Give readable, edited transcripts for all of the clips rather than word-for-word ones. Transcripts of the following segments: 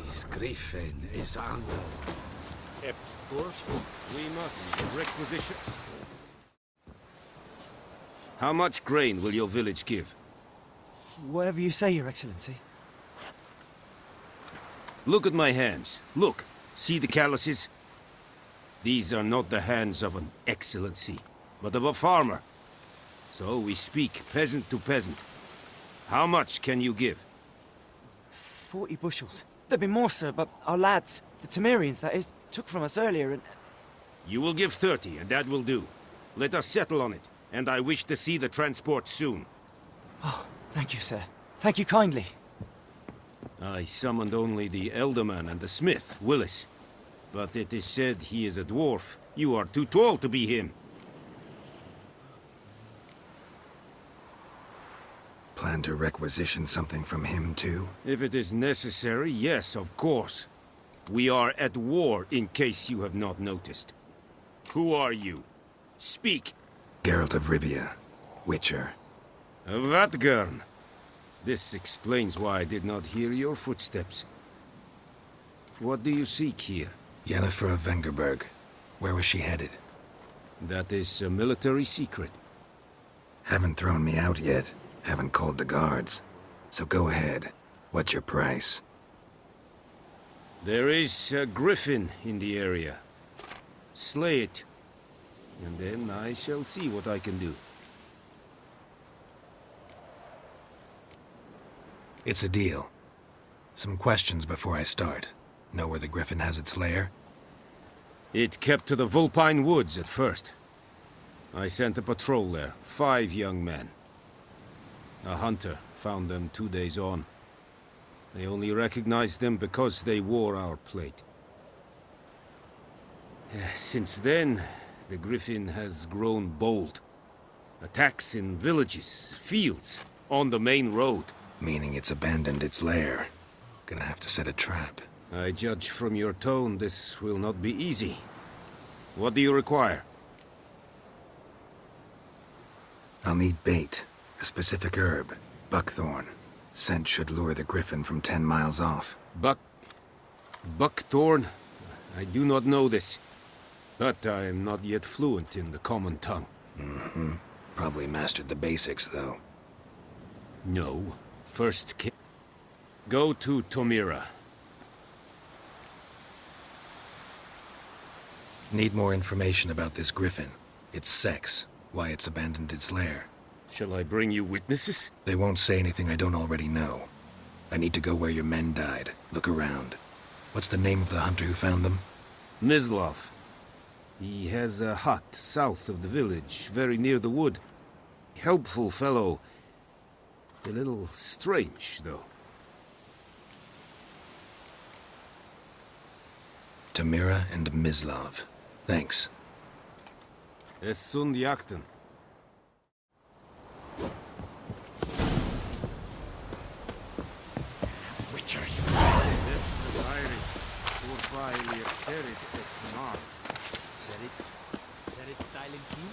This griffin is under. Of course, we must requisition. How much grain will your village give? Whatever you say, Your Excellency. Look at my hands. Look. See the calluses? These are not the hands of an excellency, but of a farmer. So we speak peasant to peasant. How much can you give? 40 bushels. There'd be more, sir, but our lads, the Temerians, that is, took from us earlier and... You will give 30, and that will do. Let us settle on it, and I wish to see the transport soon. Oh, thank you, sir. Thank you kindly. I summoned only the elderman and the smith, Willis. But it is said he is a dwarf. You are too tall to be him. Plan to requisition something from him, too? If it is necessary, yes, of course. We are at war, in case you have not noticed. Who are you? Speak. Geralt of Rivia, Witcher. Vatgern. This explains why I did not hear your footsteps. What do you seek here? Yennefer of Vengerberg. Where was she headed? That is a military secret. Haven't thrown me out yet. Haven't called the guards. So go ahead. What's your price? There is a griffin in the area. Slay it. And then I shall see what I can do. It's a deal. Some questions before I start. Know where the griffin has its lair? It kept to the Vulpine Woods at first. I sent a patrol there, 5 young men. A hunter found them 2 days on. They only recognized them because they wore our plate. Since then, the griffin has grown bold. Attacks in villages, fields, on the main road. Meaning it's abandoned its lair. Gonna have to set a trap. I judge from your tone this will not be easy. What do you require? I'll need bait. A specific herb. Buckthorn. Scent should lure the griffin from 10 miles off. Buckthorn? I do not know this. But I am not yet fluent in the common tongue. Mm-hmm. Probably mastered the basics, though. No. First go to Tomira. Need more information about this griffin. Its sex. Why it's abandoned its lair. Shall I bring you witnesses? They won't say anything I don't already know. I need to go where your men died. Look around. What's the name of the hunter who found them? Mislav. He has a hut south of the village, very near the wood. Helpful fellow. A little strange, though. Tamira and Mislav. Thanks. Es sunt jakten. Witchers. Des Irish. Urfaili serit es mar. Serit style and key?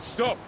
Stop!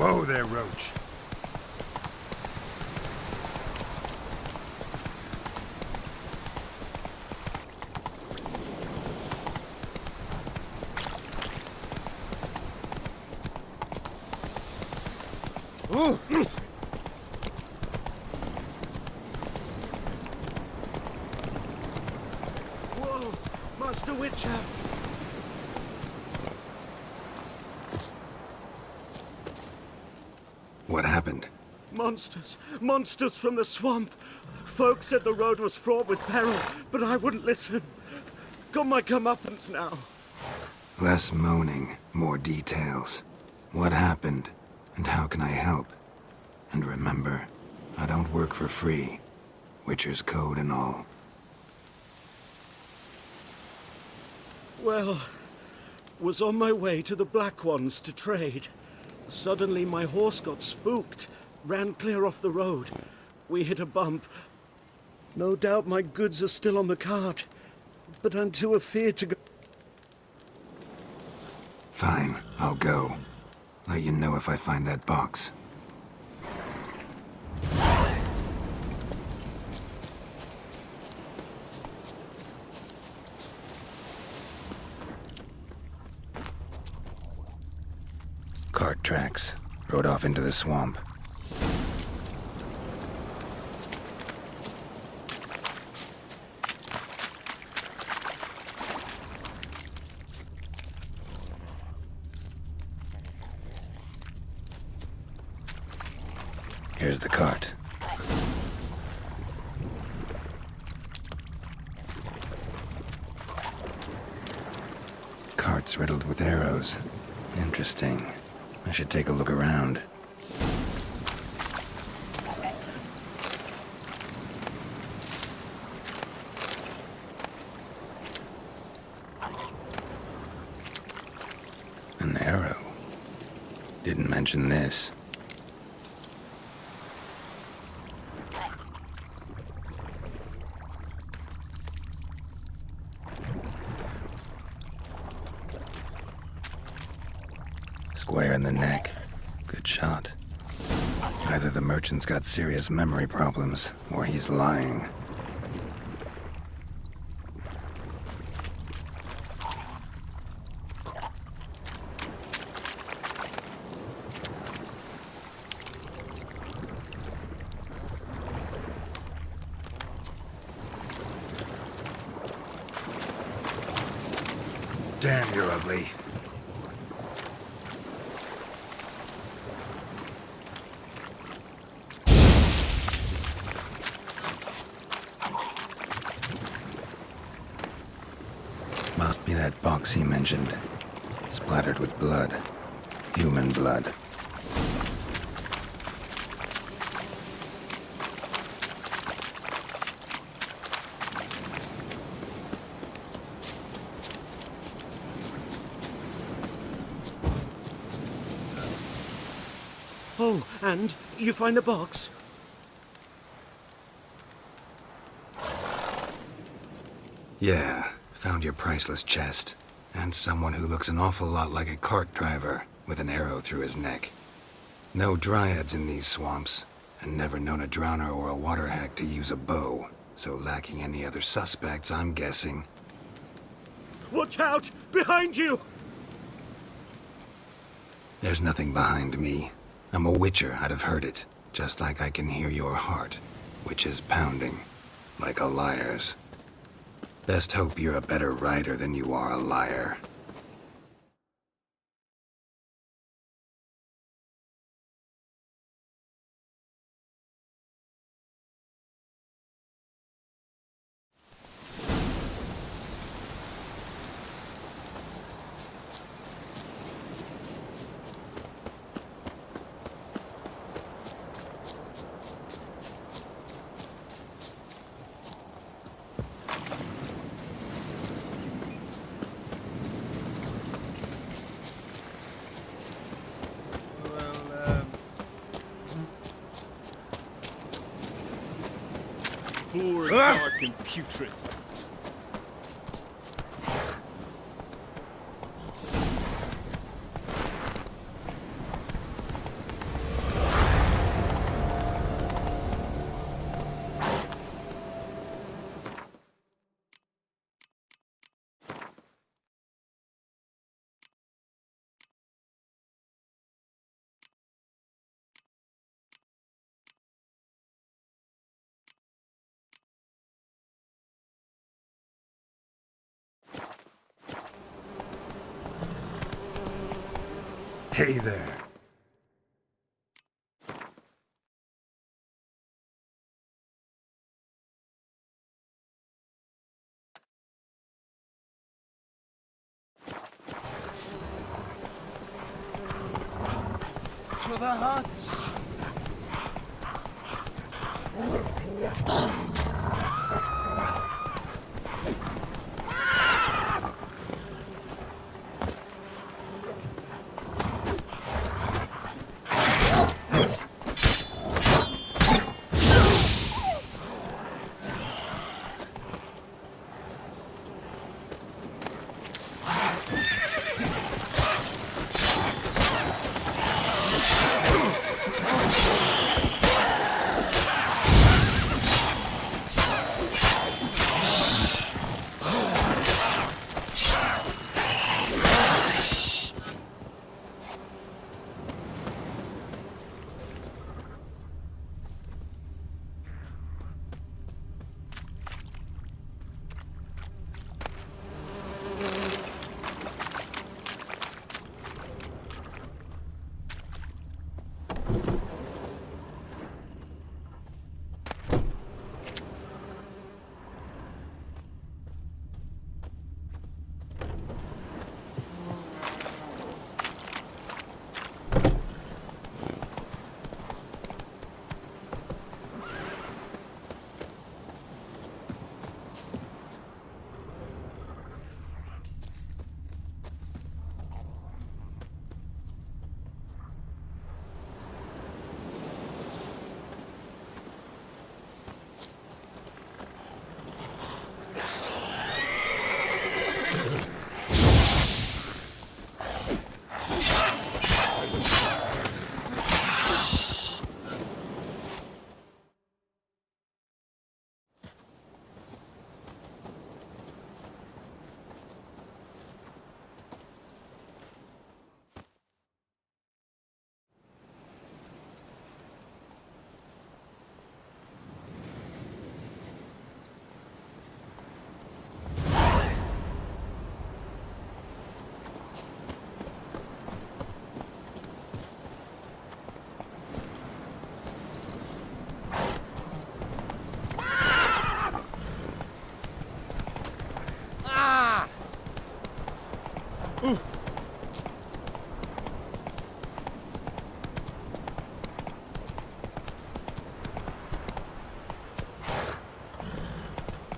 Whoa there, Roach. Whoa, Master Witcher! What happened? Monsters! Monsters from the swamp! Folk said the road was fraught with peril, but I wouldn't listen. Got my comeuppance now. Less moaning, more details. What happened, and how can I help? And remember, I don't work for free. Witcher's code and all. Well, was on my way to the Black Ones to trade. Suddenly my horse got spooked, ran clear off the road. We hit a bump. No doubt my goods are still on the cart, but I'm too afeard to go. Fine, I'll go. Let you know if I find that box. Cart tracks. Rode off into the swamp. Here's the cart. Cart's riddled with arrows. Interesting. I should take a look around. An arrow. Didn't mention this. Square in the neck. Good shot. Either the merchant's got serious memory problems, or he's lying. Damn, you're ugly. Must be that box he mentioned. Splattered with blood. Human blood. Oh, and you find the box? Yeah, found your priceless chest. And someone who looks an awful lot like a cart driver, with an arrow through his neck. No dryads in these swamps, and never known a drowner or a water hack to use a bow. So lacking any other suspects, I'm guessing. Watch out! Behind you! There's nothing behind me. I'm a witcher, I'd have heard it. Just like I can hear your heart, which is pounding, like a liar's. Best hope you're a better rider than you are a liar. Boring, dark, and putrid. Hey there. To the huts!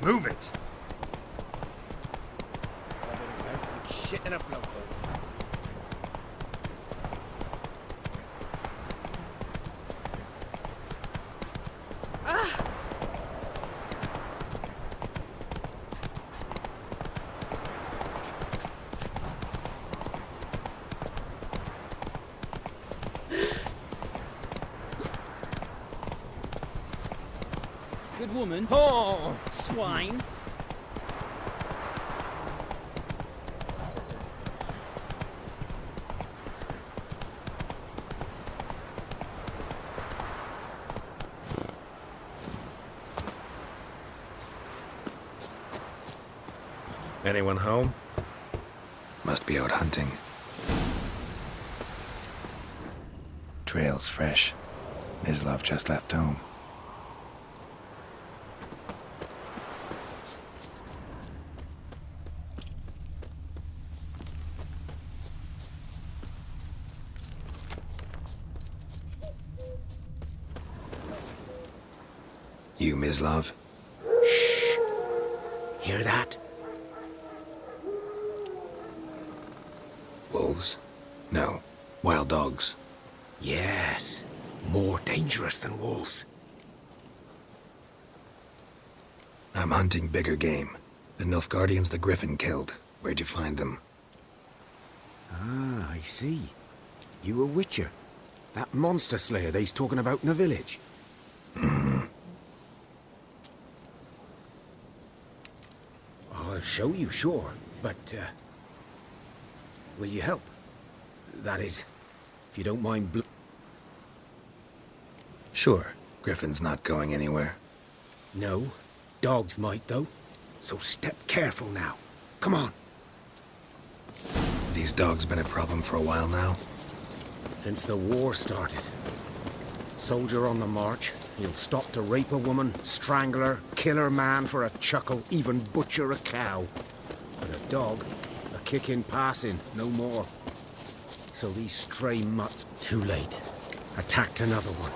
Move it! Shit in a blowhole. Good woman. Oh, swine. Anyone home? Must be out hunting. Trail's fresh. Mislav just left home. You, Mislav? Shh. Hear that? Wolves? No. Wild dogs. Yes. More dangerous than wolves. I'm hunting bigger game. The Nilfgaardians the Griffin killed. Where'd you find them? Ah, I see. You a witcher. That monster slayer they's talking about in the village. I'll show you, sure. But, will you help? That is, if you don't mind Sure. Griffin's not going anywhere. No. Dogs might, though. So step careful now. Come on. These dogs been a problem for a while now? Since the war started. Soldier on the march, he'll stop to rape a woman, strangle her, kill her man for a chuckle, even butcher a cow. But a dog, a kick in passing, no more. So these stray mutts, too late, attacked another one.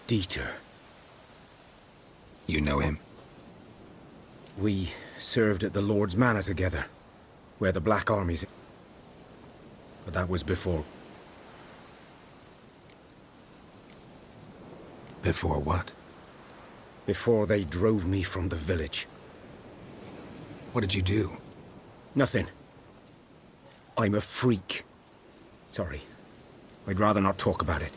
Dieter. You know him? We served at the Lord's Manor together, where the Black Army's... But that was before. Before what? Before they drove me from the village. What did you do? Nothing. I'm a freak. Sorry. I'd rather not talk about it.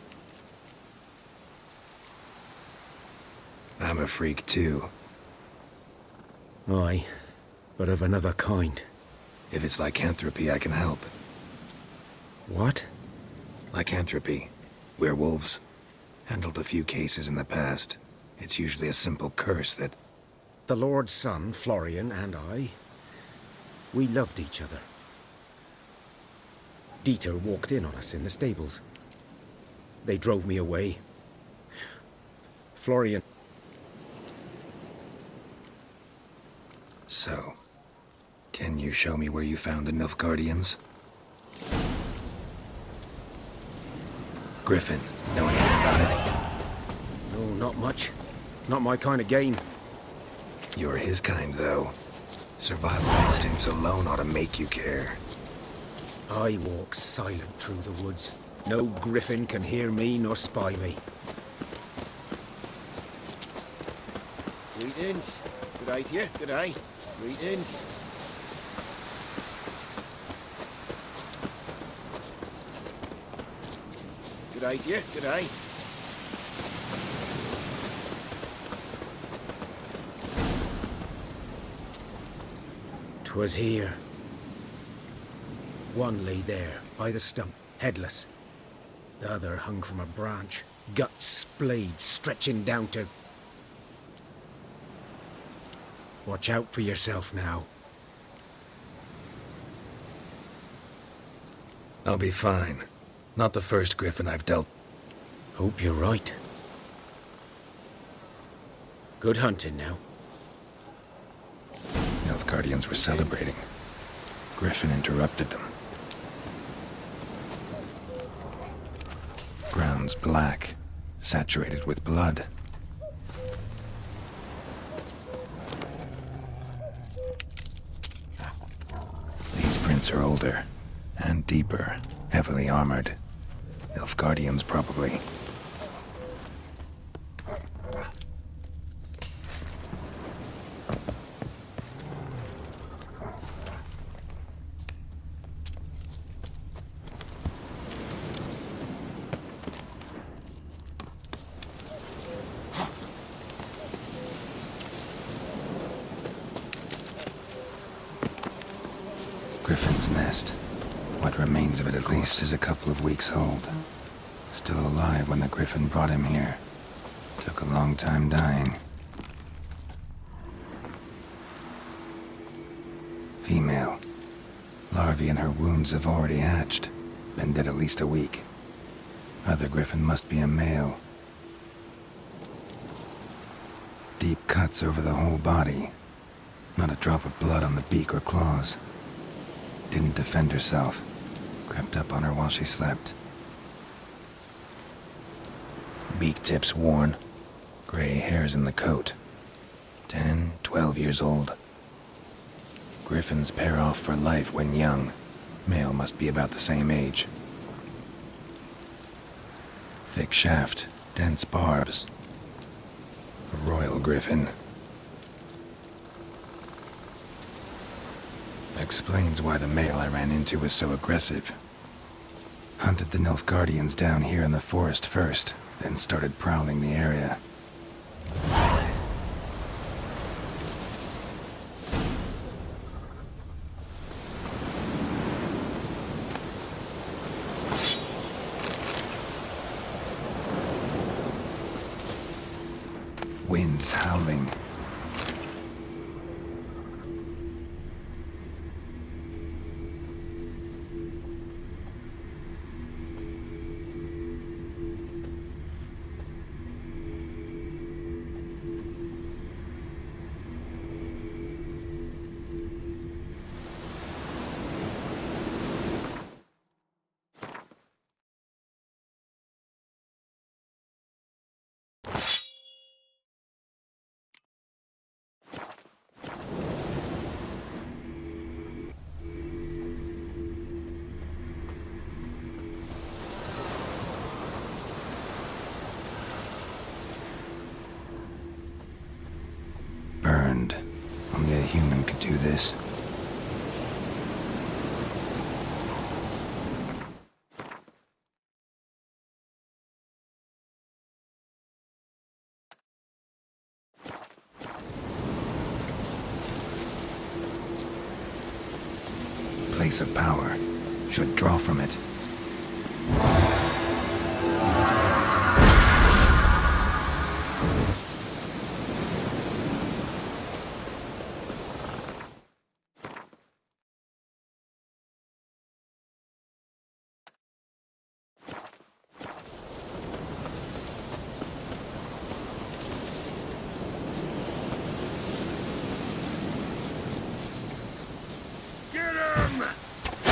I'm a freak too. Aye, but of another kind. If it's lycanthropy, I can help. What? Lycanthropy. Werewolves. Handled a few cases in the past. It's usually a simple curse that... The Lord's son, Florian, and I... We loved each other. Dieter walked in on us in the stables. They drove me away. Florian... So, can you show me where you found the Nilfgaardians? Griffin, know anything about it? No, not much. Not my kind of game. You're his kind, though. Survival instincts alone ought to make you care. I walk silent through the woods. No griffin can hear me nor spy me. Greetings. Good day to you. Good day. Greetings. Good day to you. Good day. 'Twas here. One lay there, by the stump, headless. The other hung from a branch, guts splayed, stretching down to... Watch out for yourself now. I'll be fine. Not the first griffin I've dealt. Hope you're right. Good hunting now. Nilfgaardians were celebrating. Griffin interrupted them. Ground's black, saturated with blood. These prints are older and deeper, heavily armored. Nilfgaardians, probably. Griffin's nest. What remains of it, at least, is a couple of weeks old. Still alive when the griffin brought him here. Took a long time dying. Female. Larvae in her wounds have already hatched. Been dead at least a week. Other griffin must be a male. Deep cuts over the whole body. Not a drop of blood on the beak or claws. Didn't defend herself. Crept up on her while she slept. Beak tips worn. Gray hairs in the coat. 10, 12 years old. Griffins pair off for life when young. Male must be about the same age. Thick shaft, dense barbs. A royal griffin. Explains why the male I ran into was so aggressive. Hunted the Nilfgaardians down here in the forest first, then started prowling the area. Winds howling. Burned. Only a human could do this. Place of power. Should draw from it. Get him!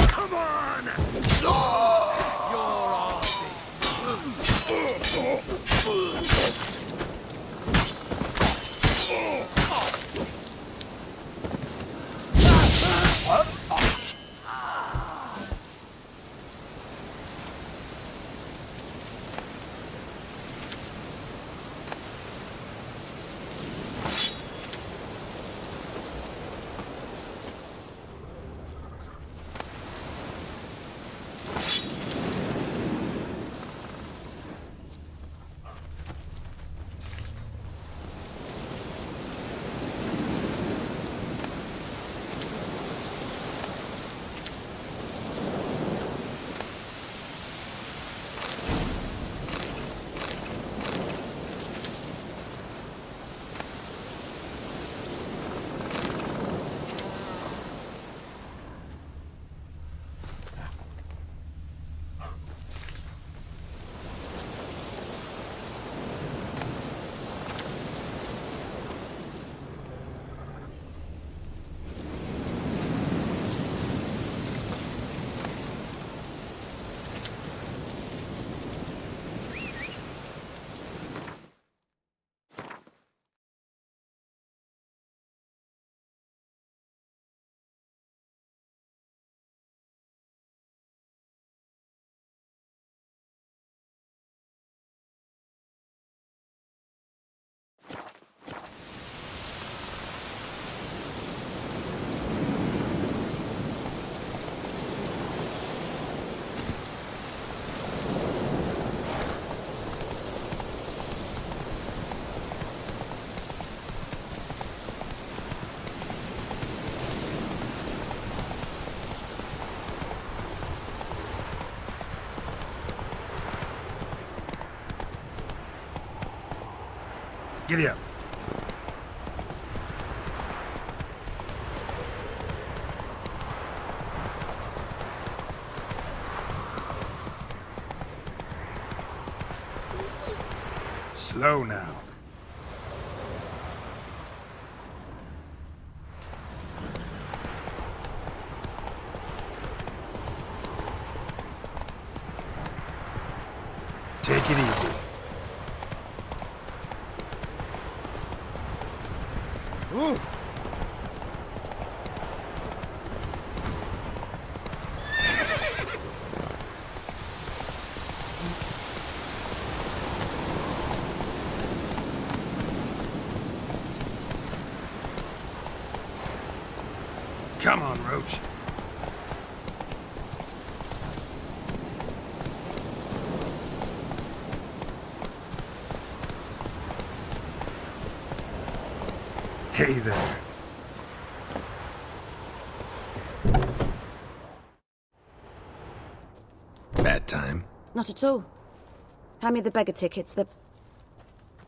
Come on! Your arse Giddy up. Slow now. Take it easy. Ooh. Come on, Roach. Hey there. Bad time? Not at all. Hand me the beggar tickets, the...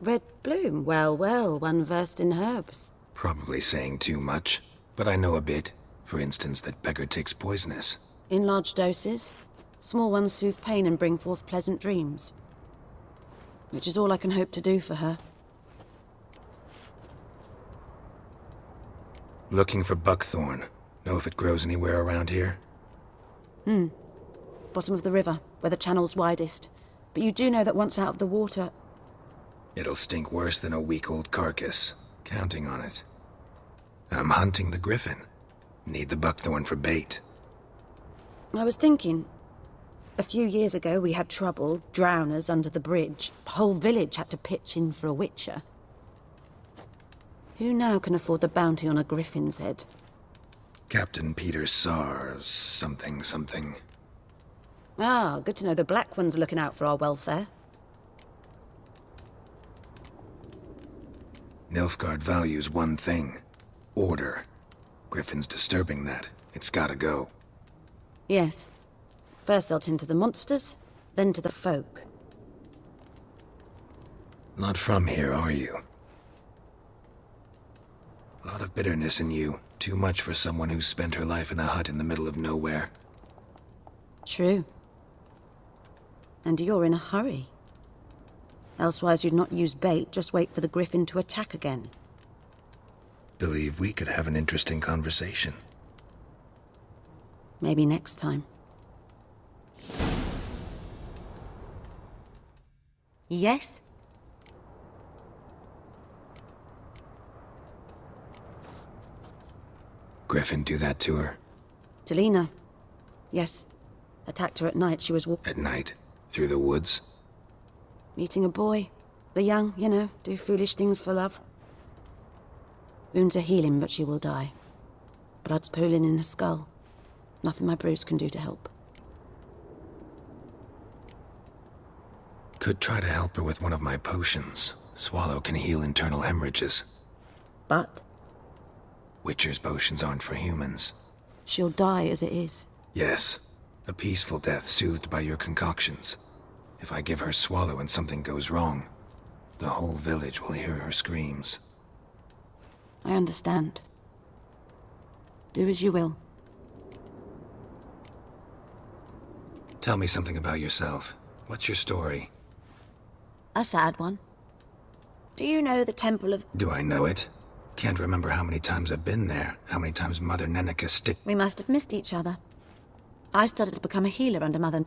Red bloom. Well, well, one versed in herbs. Probably saying too much, but I know a bit. For instance, that beggar tick's poisonous. In large doses. Small ones soothe pain and bring forth pleasant dreams. Which is all I can hope to do for her. Looking for buckthorn. Know if it grows anywhere around here? Bottom of the river, where the channel's widest. But you do know that once out of the water... It'll stink worse than a week-old carcass. Counting on it. I'm hunting the griffin. Need the buckthorn for bait. I was thinking... A few years ago we had trouble, drowners under the bridge. The whole village had to pitch in for a witcher. Who now can afford the bounty on a griffin's head? Captain Peter Sars, something. Ah, good to know the Black One's looking out for our welfare. Nilfgaard values one thing. Order. Griffin's disturbing that. It's gotta go. Yes. First they'll tend to the monsters, then to the folk. Not from here, are you? A lot of bitterness in you. Too much for someone who's spent her life in a hut in the middle of nowhere. True. And you're in a hurry. Elsewise you'd not use bait, just wait for the griffin to attack again. Believe we could have an interesting conversation. Maybe next time. Yes? Griffin do that to her? Delina. Yes. Attacked her at night. She was At night? Through the woods? meeting a boy. The young, you know, do foolish things for love. Wounds are healing, but she will die. Blood's pooling in her skull. Nothing my bruise can do to help. Could try to help her with one of my potions. Swallow can heal internal hemorrhages. But Witcher's potions aren't for humans. she'll die as it is. Yes, a peaceful death soothed by your concoctions. If I give her Swallow and something goes wrong, the whole village will hear her screams. I understand. Do as you will. Tell me something about yourself. What's your story? A sad one. Do you know the Temple of... Do I know it? Can't remember how many times I've been there, how many times Mother Neneka We must have missed each other. I started to become a healer under Mother...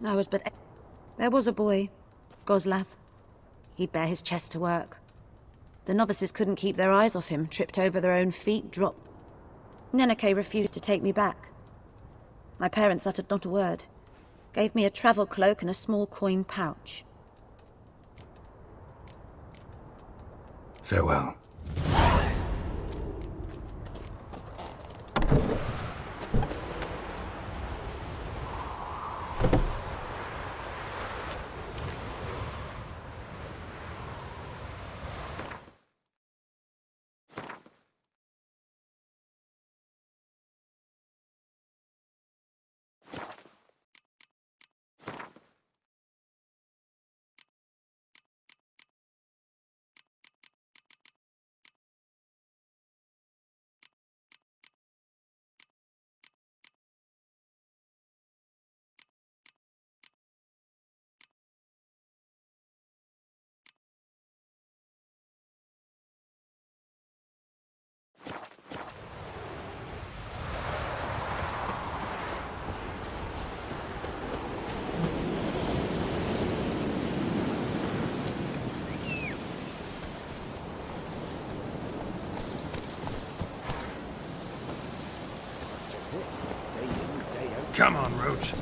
I was but... There was a boy, Goslav. He'd bare his chest to work. The novices couldn't keep their eyes off him, tripped over their own feet, dropped... Neneke refused to take me back. My parents uttered not a word. Gave me a travel cloak and a small coin pouch. Farewell. Come on, Roach.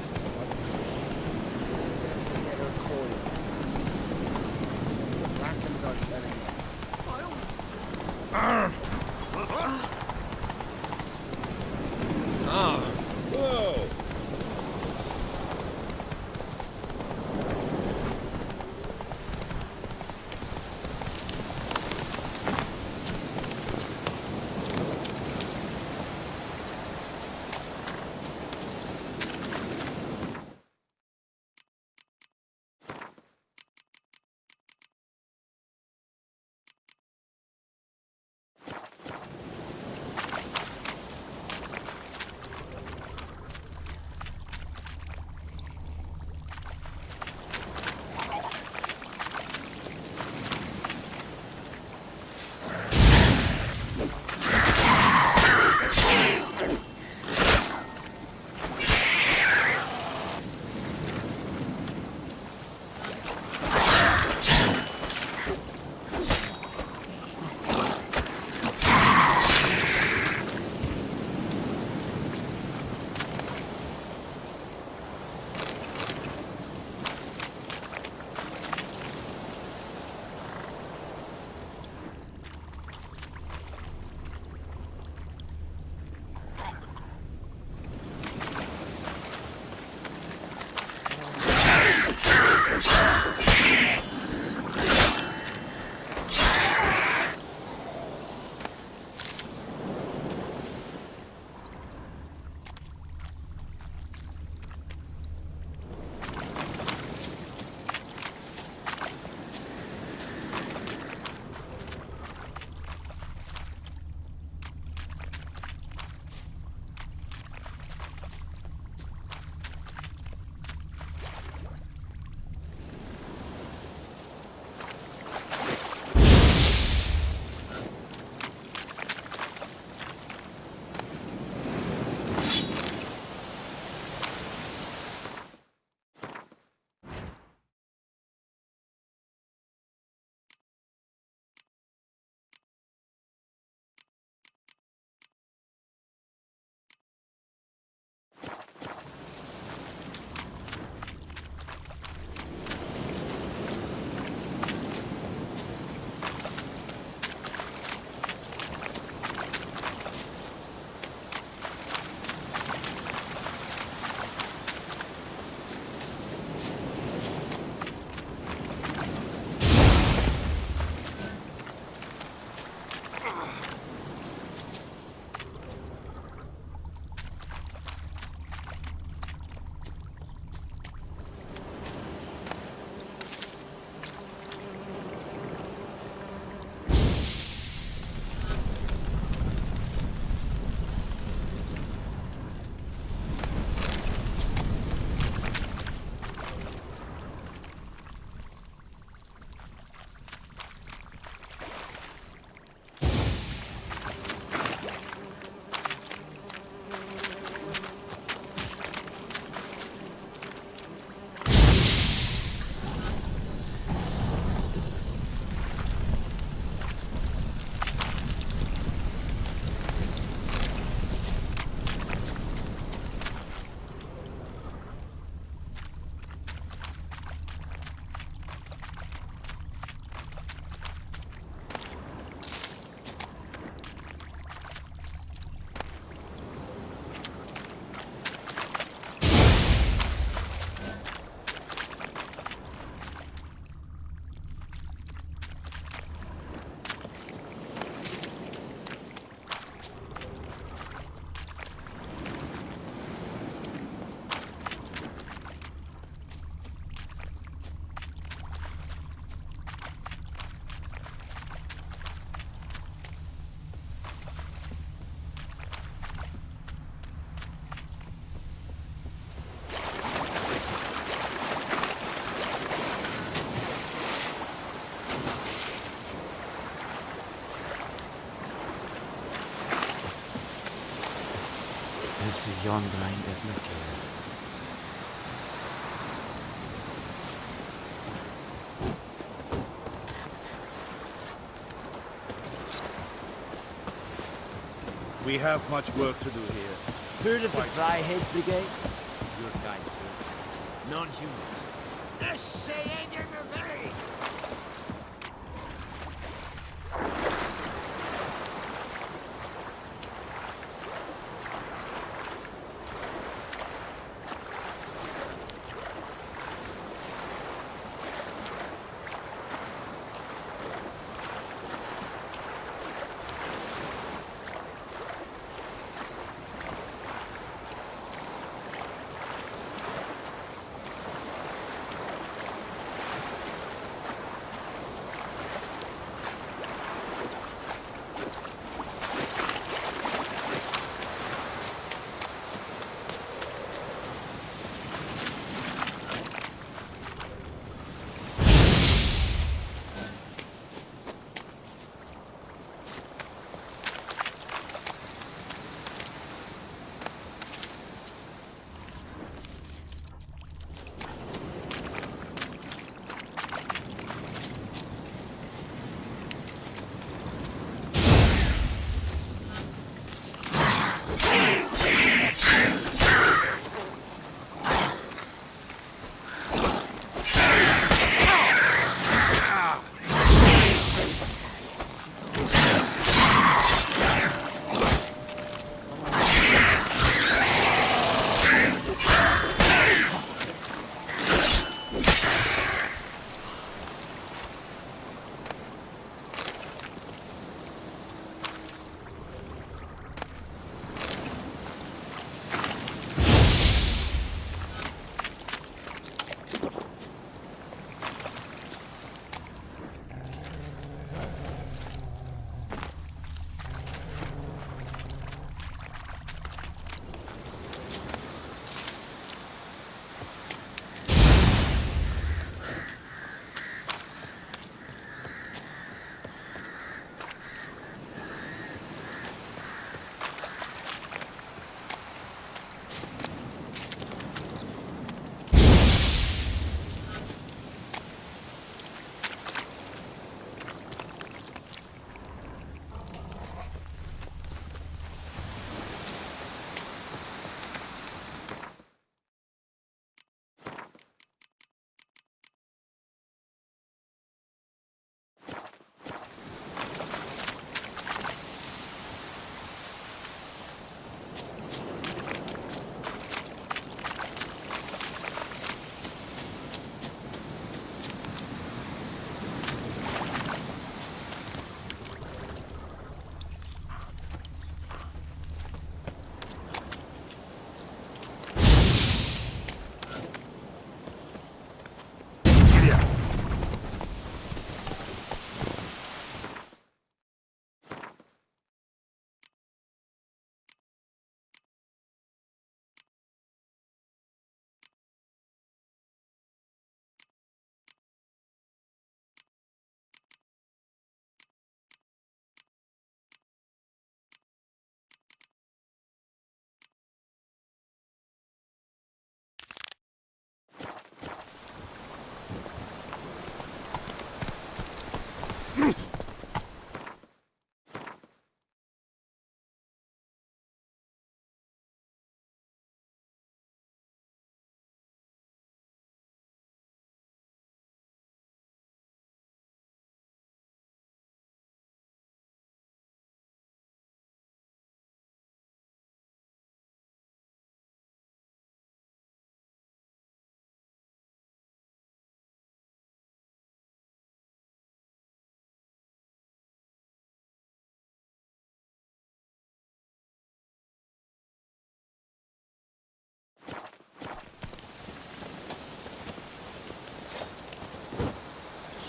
Is yonder ain't it looking? We have much work to do here. Heard of the Fryhead Brigade? Your kind, sir. Non-human.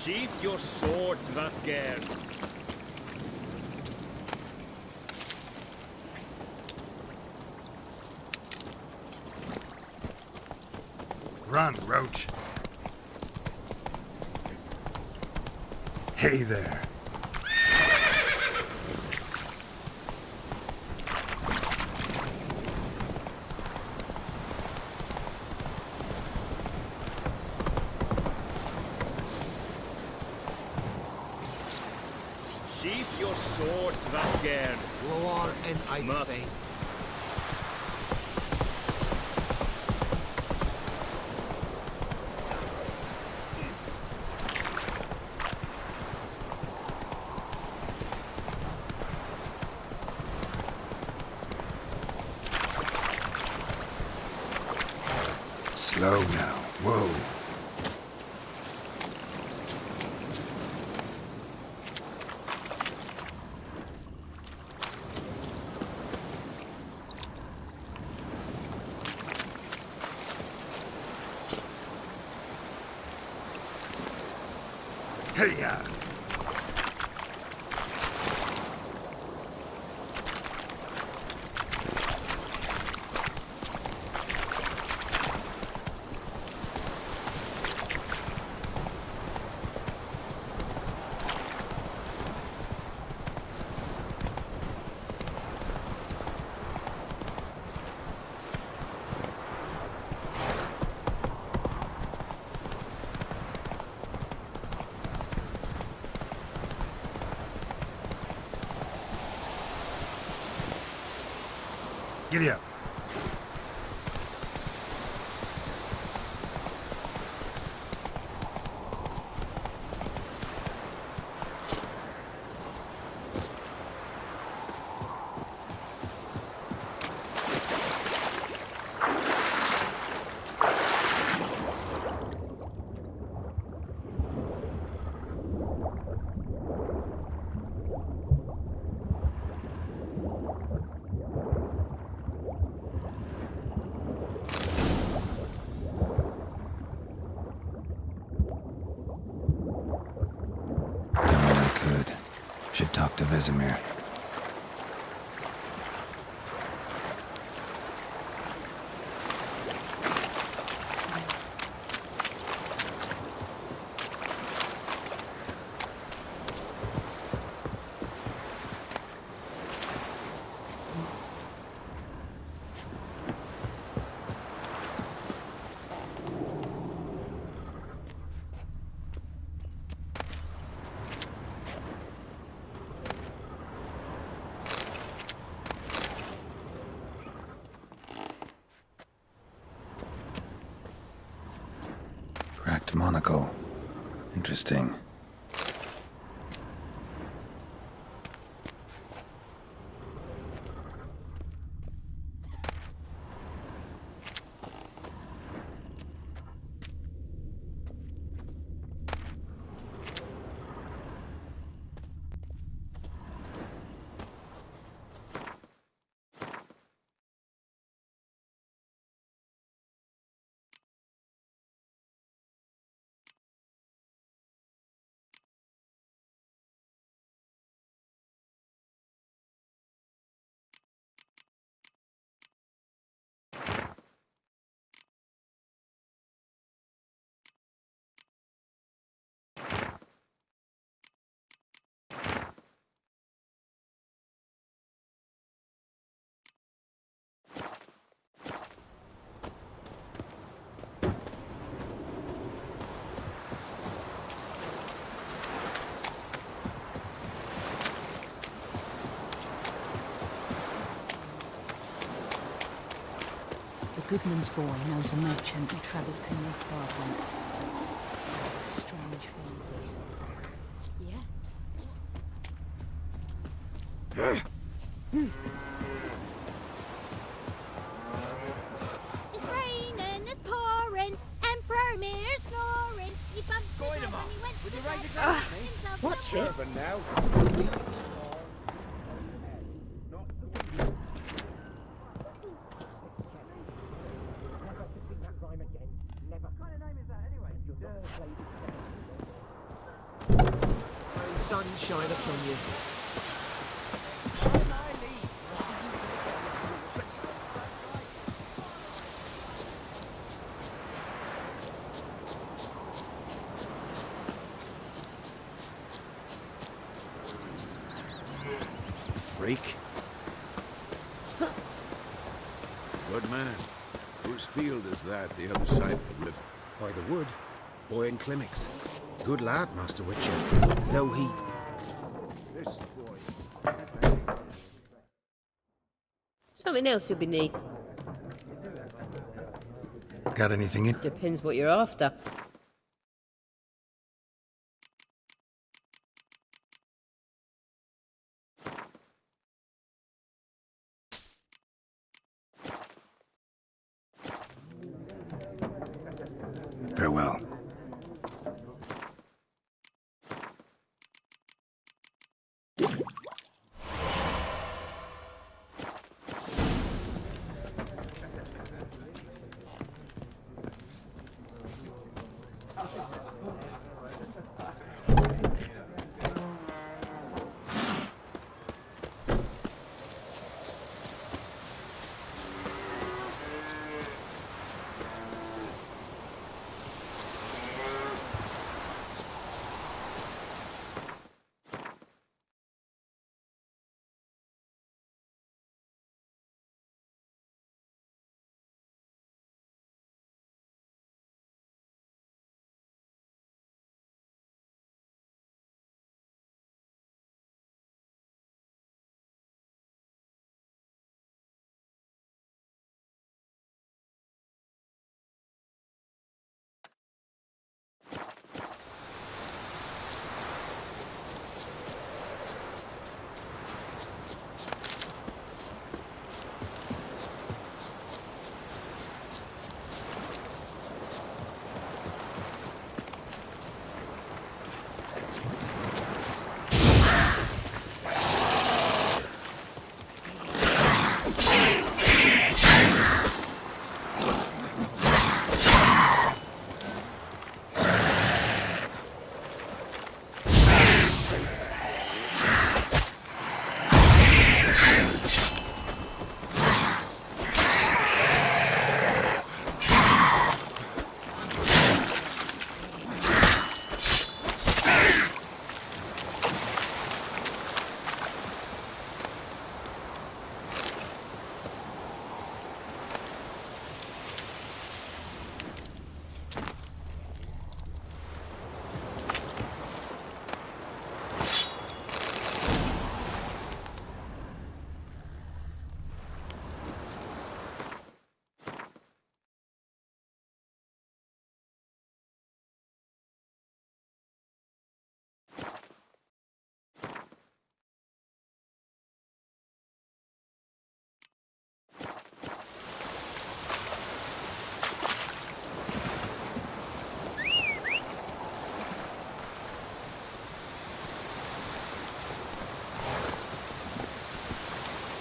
Sheath your sword, Vatgern. Run, Roach. Hey there. Sheath your sword, Vatgern. War and I Muff. faint. Slow now. Whoa. Hey-ya! Giddy up. Should talk to Vesemir. Cracked monocle. Interesting. The Goodman's boy knows a merchant who travelled to Nilfgaard once. Strange things he saw. Yeah? It's raining, it's pouring, Emperor Mir snoring. He bumped his head when he went to bed. Watch it. But now, Sunshine upon you. Freak. Good man. Whose field is that, the other side of the river? By the wood. Boy in Climmix. Good lad, Master Witcher. Though he... This Something else you'll be needing. Got anything in? Depends what you're after. Farewell.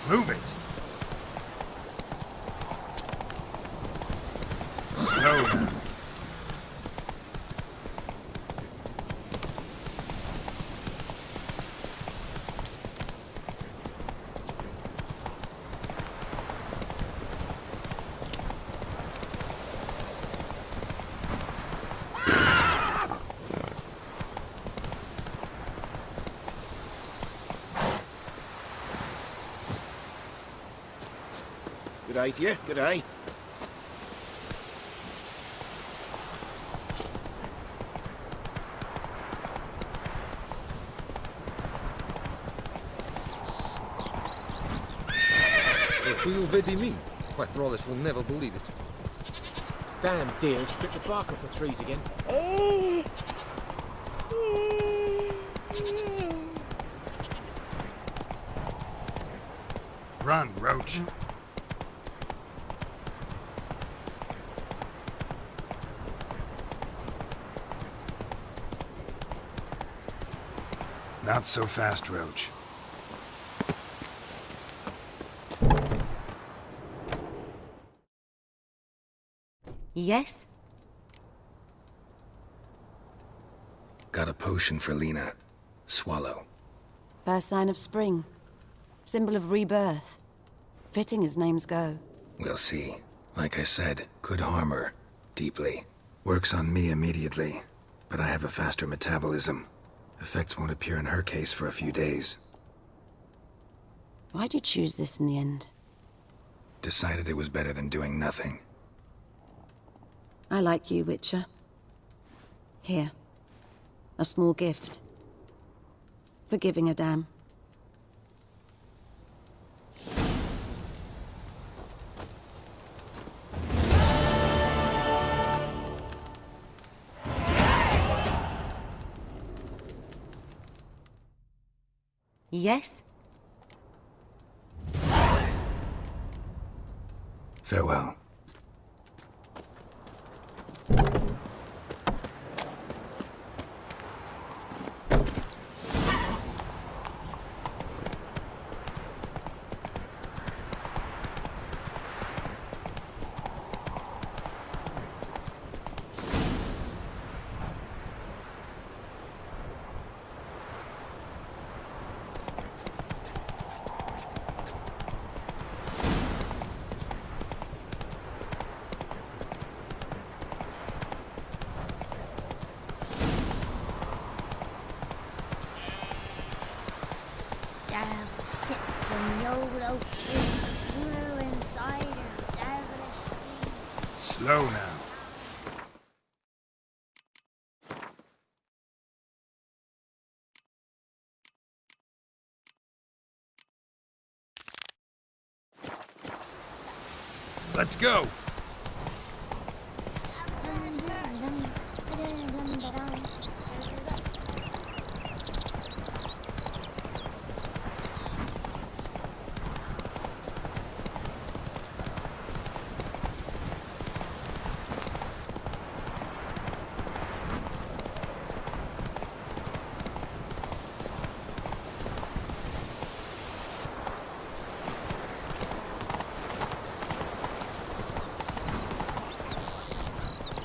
Move it! Slow down. Good eye to you, good eye. Who you vedi me? My brothers will never believe it. Damn deal, stripped the bark off the trees again. Run, Roach. Not so fast, Roach. Yes? Got a potion for Lena. Swallow. First sign of spring. Symbol of rebirth. Fitting as names go. We'll see. Like I said, could harm her. Deeply. Works on me immediately. But I have a faster metabolism. Effects won't appear in her case for a few days. Why'd you choose this in the end? Decided it was better than doing nothing. I like you, Witcher. Here. A small gift. For giving a damn. Yes? Farewell. Down sits in the old oak tree, blue inside her devilish. Slow now. Let's go!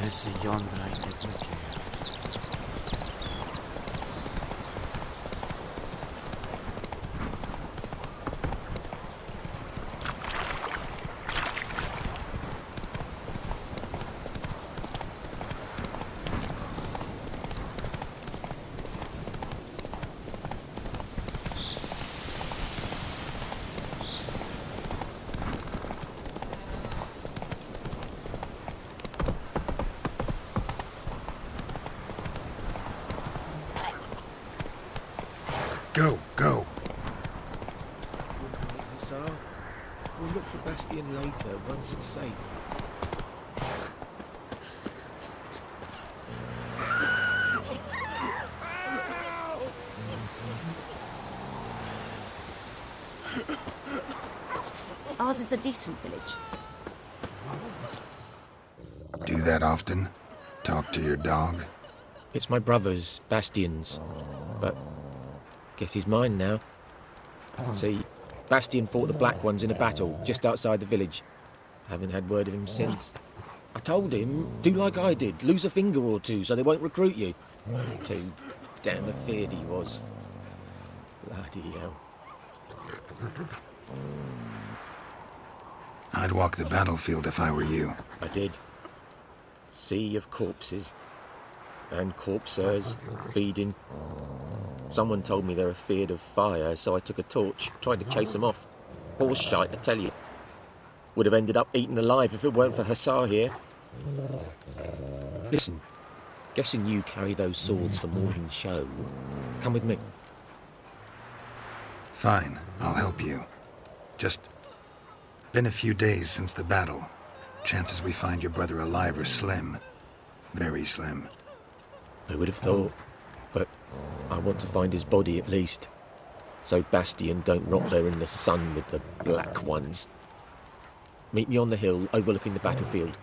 Hesse yonder ain't it looking. Go, go. So, we'll look for Bastion later, once it's safe. Ours is a decent village. Do that often? Talk to your dog? It's my brother's, Bastion's, but guess he's mine now. See, Bastion fought the Black Ones in a battle just outside the village. Haven't had word of him since. I told him, do like I did, lose a finger or two so they won't recruit you. Too damn afeard he was. Bloody hell. I'd walk the battlefield if I were you. I did. Sea of corpses. And corpsers feeding. Someone told me they're afeard of fire, so I took a torch, tried to chase them off. Horse shite, I tell you. Would have ended up eaten alive if it weren't for Hussar here. Listen, guessing you carry those swords for more than show. Come with me. Fine, I'll help you. Just been a few days since the battle. Chances we find your brother alive are slim. Very slim. I would have thought, but I want to find his body at least. So Bastion don't rot there in the sun with the Black Ones. Meet me on the hill overlooking the battlefield.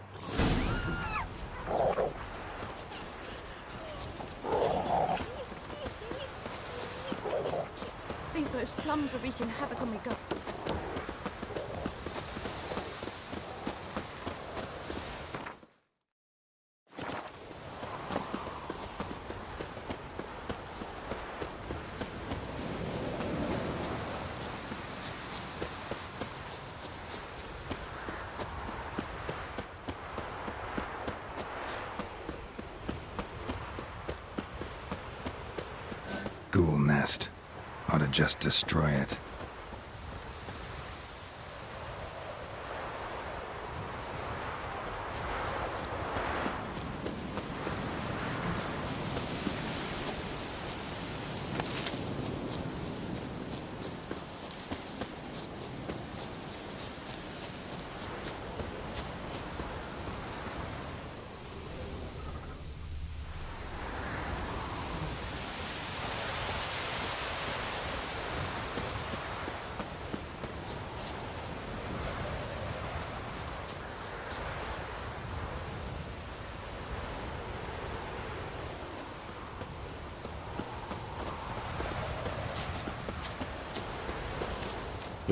I think those plums are wreaking havoc on my gut. Ghoul nest. Ought to just destroy it.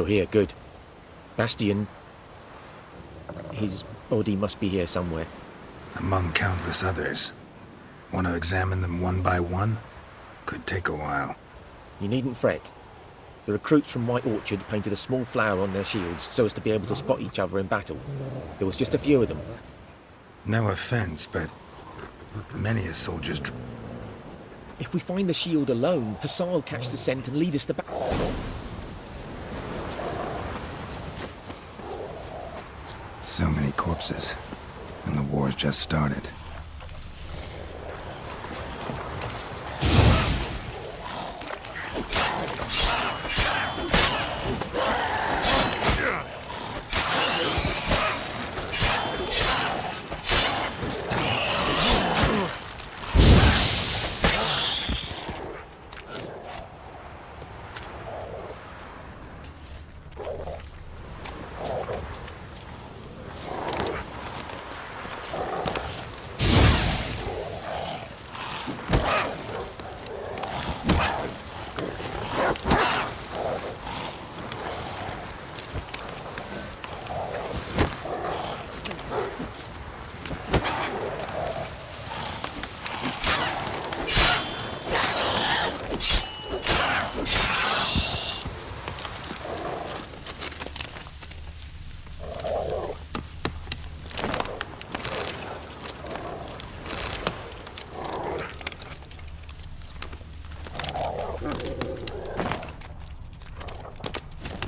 You're here, good. Bastian... His body must be here somewhere. Among countless others. Want to examine them one by one? Could take a while. You needn't fret. The recruits from White Orchard painted a small flower on their shields so as to be able to spot each other in battle. There was just a few of them. No offense, but many a soldier's... If we find the shield alone, Hussar will catch the scent and lead us to battle. So many corpses, and the war's just started.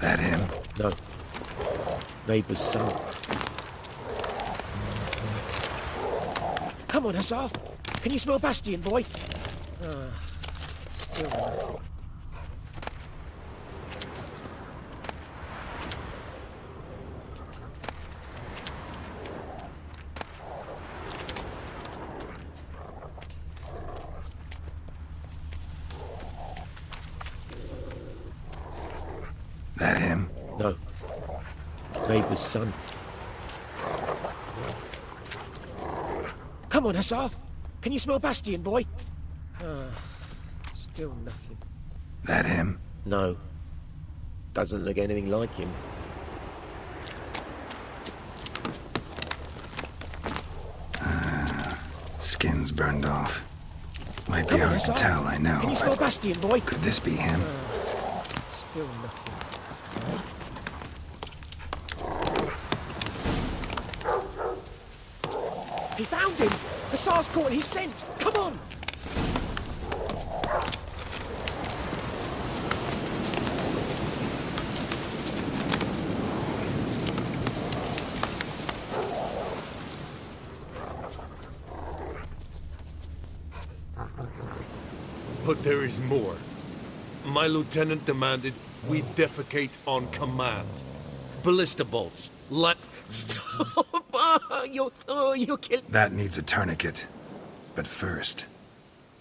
That him? No. Neighbour's son. Come on, Hussar. Can you smell Bastian, boy? Still nothing. That him? No. Neighbour's son. Come on, Hussar. Can you smell Bastian, boy? Still nothing. That him? No. Doesn't look anything like him. Skin's burned off. Might be Come on, hard to Hussar. tell, I know. Can you smell Bastian, boy? Could this be him? Still nothing. He found him! Hussar's caught his scent! Come on! But there is more. My lieutenant demanded we defecate on command. Ballista bolts. Stop! You're killing... That needs a tourniquet. But first,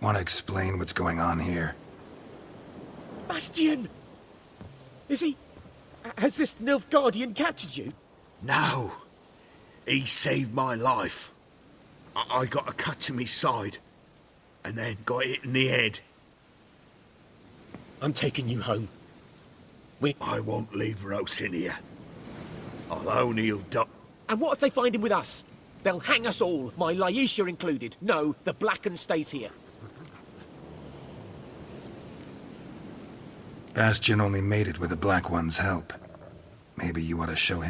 want to explain what's going on here? Bastian! Is he... Has this Nilfgaardian captured you? No. He saved my life. I got a cut to my side, and then got hit in the head. I'm taking you home. I won't leave Rosinia. I'll own he'll die. And what if they find him with us? They'll hang us all, my Laisha included. No, the Blacken stays here. Bastian only made it with the Black One's help. Maybe you ought to show him